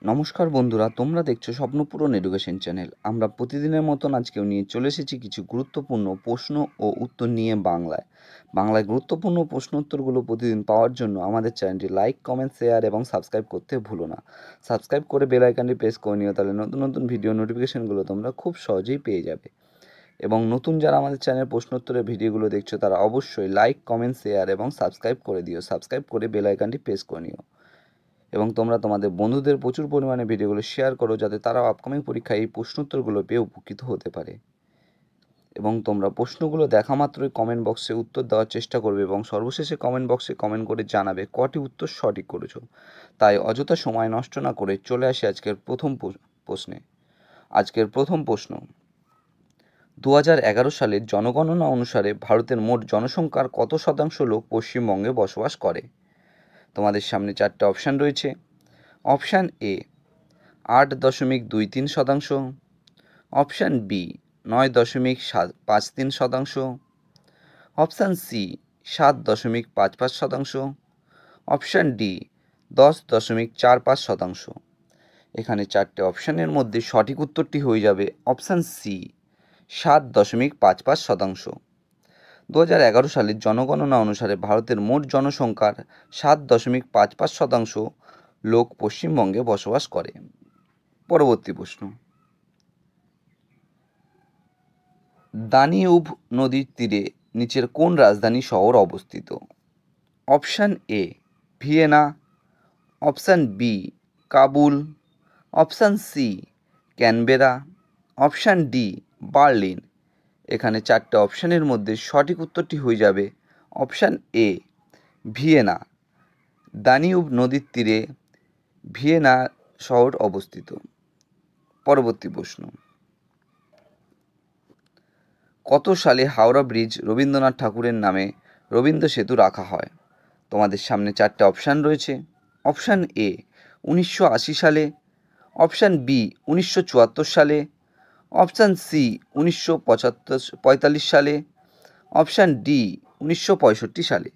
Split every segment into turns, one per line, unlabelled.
নমস্কার বন্ধুরা, তোমরা দেখছো স্বপ্নপূরণ এডুকেশন চ্যানেল। আমরা প্রতিদিনের মতন আজকেও নিয়ে চলে এসেছি কিছু গুরুত্বপূর্ণ প্রশ্ন ও উত্তর নিয়ে বাংলায় গুরুত্বপূর্ণ প্রশ্ন উত্তরগুলো প্রতিদিন পাওয়ার জন্য আমাদের চ্যানেলটি লাইক, কমেন্ট, শেয়ার এবং সাবস্ক্রাইব করতে ভুলো না। সাবস্ক্রাইব করে বেল আইকনটি প্রেস করে নিও, তাহলে নতুন নতুন ভিডিও নোটিফিকেশনগুলো তোমরা খুব সহজেই পেয়ে যাবে। এবং নতুন যারা আমাদের চ্যানেল প্রশ্ন উত্তরের ভিডিওগুলো দেখছো তারা অবশ্যই লাইক, কমেন্ট, শেয়ার এবং সাবস্ক্রাইব করে দিও। সাবস্ক্রাইব করে বেল আইকনটি প্রেস করে নিও এবং তোমরা তোমাদের বন্ধুদের প্রচুর পরিমাণে ভিডিওগুলো শেয়ার করো, যাতে তারাও আপকামিং পরীক্ষায় এই প্রশ্নোত্তরগুলো পেয়ে উপকৃত হতে পারে। এবং তোমরা প্রশ্নগুলো দেখা মাত্রই কমেন্ট বক্সে উত্তর দেওয়ার চেষ্টা করবে এবং সর্বশেষে কমেন্ট বক্সে কমেন্ট করে জানাবে কটি উত্তর সঠিক করেছো। তাই অযথা সময় নষ্ট না করে চলে আসি আজকের প্রথম প্রশ্নে। আজকের প্রথম প্রশ্ন: 2011 সালের জনগণনা অনুসারে ভারতের মোট জনসংখ্যার কত শতাংশ লোক পশ্চিমবঙ্গে বসবাস করে? তোমাদের সামনে চারটে অপশান রয়েছে। Option A 8.23%, option B 9.53%, option C 7.55%, option D 10.45%। এখানে চারটে অপশানের মধ্যে সঠিক উত্তরটি হয়ে যাবে অপশান সি 7.55%। 2011 সালের জনগণনা অনুসারে ভারতের মোট জনসংখ্যার 7.55% লোক পশ্চিমবঙ্গে বসবাস করে। পরবর্তী প্রশ্ন: দানিউব নদীর তীরে নিচের কোন রাজধানী শহর অবস্থিত? Option A Vienna, option B Kabul, option C Canberra, option D Berlin. এখানে চারটে অপশানের মধ্যে সঠিক উত্তরটি হয়ে যাবে অপশান এ ভিয়েনা। দানিউব নদীর তীরে ভিয়েনা শহর অবস্থিত। পরবর্তী প্রশ্ন: কত সালে হাওড়া ব্রিজ রবীন্দ্রনাথ ঠাকুরের নামে রবীন্দ্র সেতু রাখা হয়? তোমাদের সামনে চারটে অপশান রয়েছে। অপশান এ 1980 সালে, অপশান বি 1974 সালে, অপশান সি 1945 সালে, অপশান ডি 1965 সালে।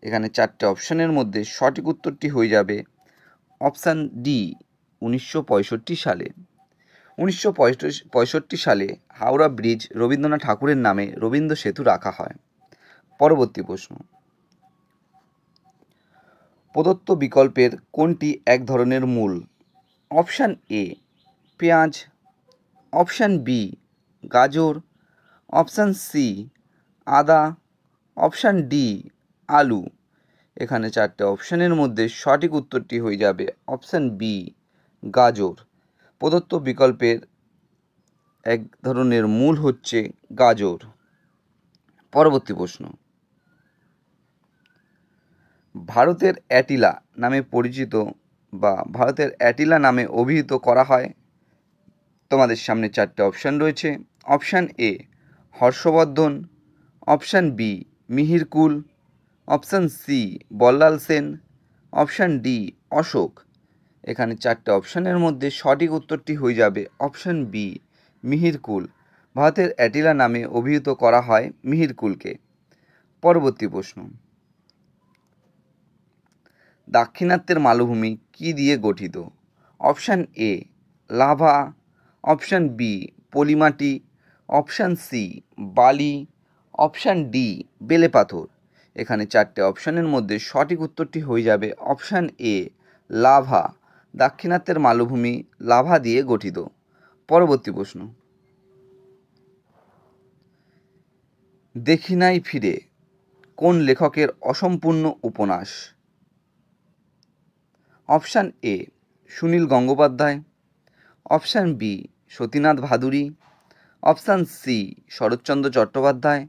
এখানে চারটে অপশানের মধ্যে সঠিক উত্তরটি হয়ে যাবে অপশান ডি 1965 সালে। 1965 সালে হাওড়া ব্রিজ রবীন্দ্রনাথ ঠাকুরের নামে রবীন্দ্র সেতু রাখা হয়। পরবর্তী প্রশ্ন: প্রদত্ত বিকল্পের কোনটি এক ধরনের মূল? অপশান এ পেঁয়াজ, অপশান বি গাজর, অপশান সি আদা, অপশান ডি আলু। এখানে চারটে অপশানের মধ্যে সঠিক উত্তরটি হয়ে যাবে অপশান বি গাজর। প্রদত্ত বিকল্পের এক ধরনের মূল হচ্ছে গাজর। পরবর্তী প্রশ্ন: ভারতের অ্যাটিলা নামে পরিচিত বা ভারতের অ্যাটিলা নামে অভিহিত করা হয়? তোমাদের সামনে চারটে অপশান রয়েছে। Option A Harshavardhan, option B Mihirkul, option C Ballal Sen, option D Ashok. এখানে চারটে অপশানের মধ্যে সঠিক উত্তরটি হয়ে যাবে অপশান বি মিহিরকুল। ভারতের অ্যাটিলা নামে অভিহিত করা হয় মিহিরকুলকে। পরবর্তী প্রশ্ন: দাক্ষিণাত্যের মালভূমি কী দিয়ে গঠিত? Option A lava, option B পলিমাটি, অপশান সি বালি, অপশান ডি বেলে পাথর। এখানে চারটে অপশানের মধ্যে সঠিক উত্তরটি হয়ে যাবে অপশান এ লাভা। দাক্ষিণাত্যের মালভূমি লাভা দিয়ে গঠিত। পরবর্তী প্রশ্ন: দেখি নাই ফিরে কোন লেখকের অসম্পূর্ণ উপন্যাস? Option A Sunil Gangopadhyay, option B Satinath Bhaduri, option C Saratchandra Chattopadhyay,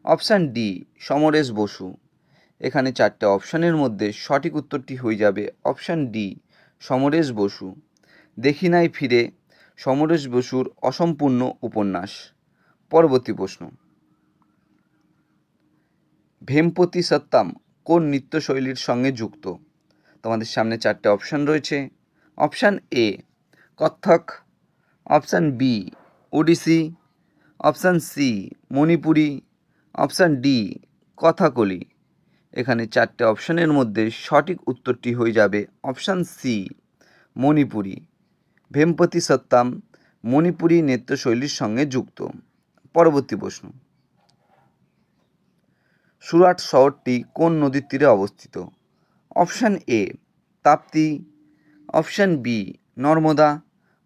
option D Samaresh Basu. এখানে চারটে অপশানের মধ্যে সঠিক উত্তরটি হয়ে যাবে অপশান ডি সমরেশ বসু। দেখি নাই ফিরে সমরেশ বসুর অসম্পূর্ণ উপন্যাস। পরবর্তী প্রশ্ন: ভেমপতি সত্যাম কোন নৃত্যশৈলীর সঙ্গে যুক্ত? তোমাদের সামনে চারটে অপশান রয়েছে। Option A Kathak, option B Odissi, option C Manipuri, option D Kathakali. এখানে চারটে অপশানের মধ্যে সঠিক উত্তরটি হয়ে যাবে অপশান সি মণিপুরী। ভেমপতি সত্যাম মণিপুরী নৃত্যশৈলীর সঙ্গে যুক্ত। পরবর্তী প্রশ্ন, সুরাট শহরটি কোন নদীর তীরে অবস্থিত? Option A Tapti, option B Narmada,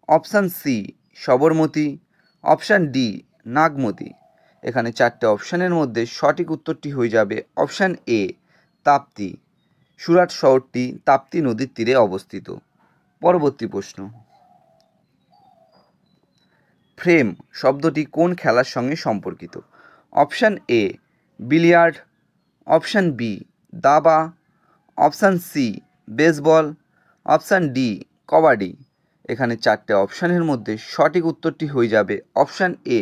option C Sabarmati, option D Nagmati. এখানে চারটে অপশানের মধ্যে সঠিক উত্তরটি হয়ে যাবে অপশান এ তাপ্তি। সুরাট শহরটি তাপ্তি নদীর তীরে অবস্থিত। পরবর্তী প্রশ্ন, ফ্রেম শব্দটি কোন খেলার সঙ্গে সম্পর্কিত? Option A billiard, option B দাবা, option C baseball, option D kabaddi. এখানে চারটে অপশানের মধ্যে সঠিক উত্তরটি হয়ে যাবে অপশান এ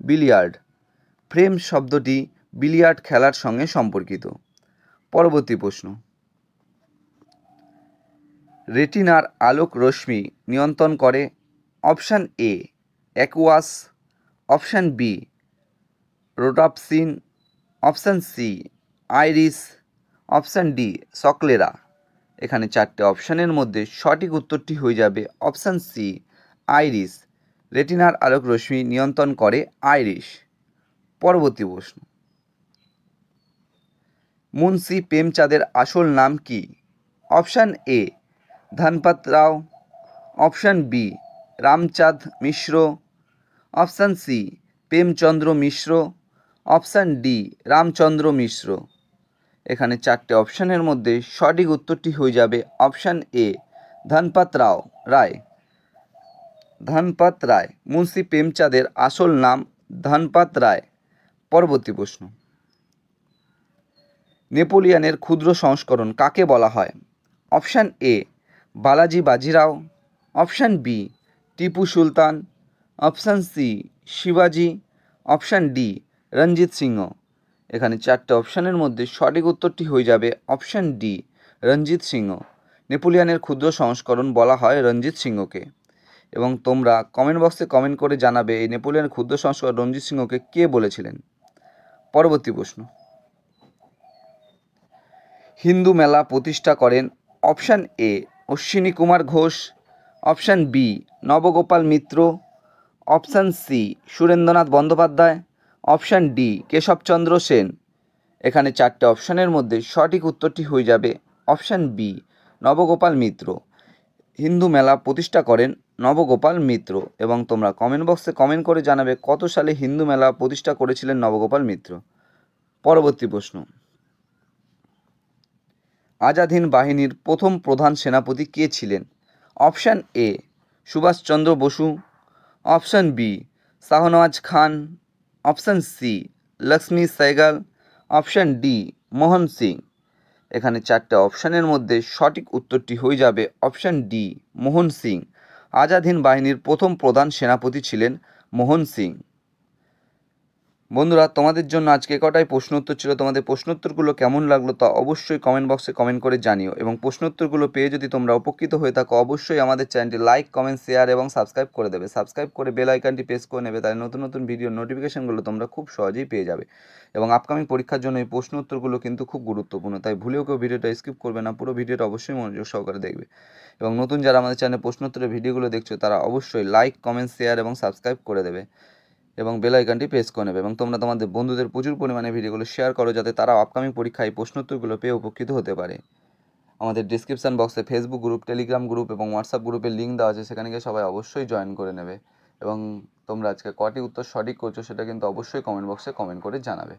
বিলিয়ার্ড। ফ্রেম শব্দটি বিলিয়ার্ড খেলার সঙ্গে সম্পর্কিত। পরবর্তী প্রশ্ন, রেটিনার আলোক রশ্মি নিয়ন্ত্রণ করে? Option A aqueous, option B rhodopsin, option C iris, option D সকলেরা। এখানে চারটে অপশানের মধ্যে সঠিক উত্তরটি হয়ে যাবে অপশান সি আইরিস। রেটিনার আলোক রশ্মি নিয়ন্ত্রণ করে আইরিস। পরবর্তী প্রশ্ন, মুন্সি প্রেমচাঁদের আসল নাম কি? Option A Dhanpat Rao, option B Ramchand Mishra, option C Premchandra Mishra, option D Ramchandra Mishra. এখানে চারটে অপশানের মধ্যে সঠিক উত্তরটি হয়ে যাবে অপশান এ ধনপত রায়। ধনপত রায়। মুন্সি প্রেমচাঁদের আসল নাম ধনপত রায়। পরবর্তী প্রশ্ন, নেপোলিয়নের ক্ষুদ্র সংস্করণ কাকে বলা হয়? Option A Balaji Bajirao, option B Tipu Sultan, option C শিবাজি, অপশান ডি রঞ্জিত সিংহ। এখানে চারটে অপশানের মধ্যে সঠিক উত্তরটি হয়ে যাবে অপশান ডি রঞ্জিত সিংহ। নেপোলিয়নের ক্ষুদ্র সংস্করণ বলা হয় রঞ্জিত সিংহকে। এবং তোমরা কমেন্ট বক্সে কমেন্ট করে জানাবে এই নেপোলিয়নের ক্ষুদ্র সংস্করণ রঞ্জিত সিংহকে কে বলেছিলেন। পরবর্তী প্রশ্ন, হিন্দু মেলা প্রতিষ্ঠা করেন? Option A Ashwini Kumar Ghosh, option B Nabagopal Mitra, option C Surendranath Bandyopadhyay, option D Keshabchandra Sen. এখানে চারটে অপশানের মধ্যে সঠিক উত্তরটি হয়ে যাবে অপশান বি নবগোপাল মিত্র। হিন্দু মেলা প্রতিষ্ঠা করেন নবগোপাল মিত্র। এবং তোমরা কমেন্ট বক্সে কমেন্ট করে জানাবে কত সালে হিন্দু মেলা প্রতিষ্ঠা করেছিলেন নবগোপাল মিত্র। পরবর্তী প্রশ্ন, আজাদ হিন্দ বাহিনীর প্রথম প্রধান সেনাপতি কে ছিলেন? Option A Subhash Chandra Bose, option B Shahnawaz Khan, option C Lakshmi Sehgal, option D Mohan Singh. এখানে চারটে অপশানের মধ্যে সঠিক উত্তরটি হয়ে যাবে অপশান ডি মোহন সিং। আজাদ হিন্দ বাহিনীর প্রথম প্রধান সেনাপতি ছিলেন মোহন সিং। বন্ধুরা, তোমাদের জন্য আজকে কটাই প্রশ্নোত্তর ছিল। তোমাদের প্রশ্নোত্তরগুলো কেমন লাগলো তা অবশ্যই কমেন্ট বক্সে কমেন্ট করে জানিও। এবং প্রশ্নোত্তরগুলো পেয়ে যদি তোমরা উপকৃত হয়ে থাকো অবশ্যই আমাদের চ্যানেলটি লাইক, কমেন্ট, শেয়ার এবং সাবস্ক্রাইব করে দেবে। সাবস্ক্রাইব করে বেল আইকনটি প্রেস করে নেবে, তাই নতুন নতুন ভিডিওর নোটিফিকেশনগুলো তোমরা খুব সহজেই পেয়ে যাবে। এবং আপকামিং পরীক্ষার জন্য এই প্রশ্নোত্তরগুলো কিন্তু খুব গুরুত্বপূর্ণ, তাই ভুলেও কেউ ভিডিওটা স্কিপ করবে না, পুরো ভিডিওটা অবশ্যই মনোযোগ সহকারে দেখবে। এবং নতুন যারা আমাদের চ্যানেলে প্রশ্নোত্তরের ভিডিওগুলো দেখছো তারা অবশ্যই লাইক, কমেন্ট, শেয়ার এবং সাবস্ক্রাইব করে দেবে এবং বেল আইকনটি প্রেস করে নেবে। এবং তোমরা তোমাদের বন্ধুদের প্রচুর পরিমাণে ভিডিওগুলো শেয়ার করো যাতে তারা আপকামিং পরীক্ষায় প্রশ্নোত্তরগুলো পেয়ে উপকৃত হতে পারে। আমাদের ডিসক্রিপশান বক্সে ফেসবুক গ্রুপ, টেলিগ্রাম গ্রুপ এবং হোয়াটসঅ্যাপ গ্রুপের লিঙ্ক দেওয়া আছে, সেখানে গিয়ে সবাই অবশ্যই জয়েন করে নেবে। এবং তোমরা আজকে কটি উত্তর সঠিক করছো সেটা কিন্তু অবশ্যই কমেন্ট বক্সে কমেন্ট করে জানাবে।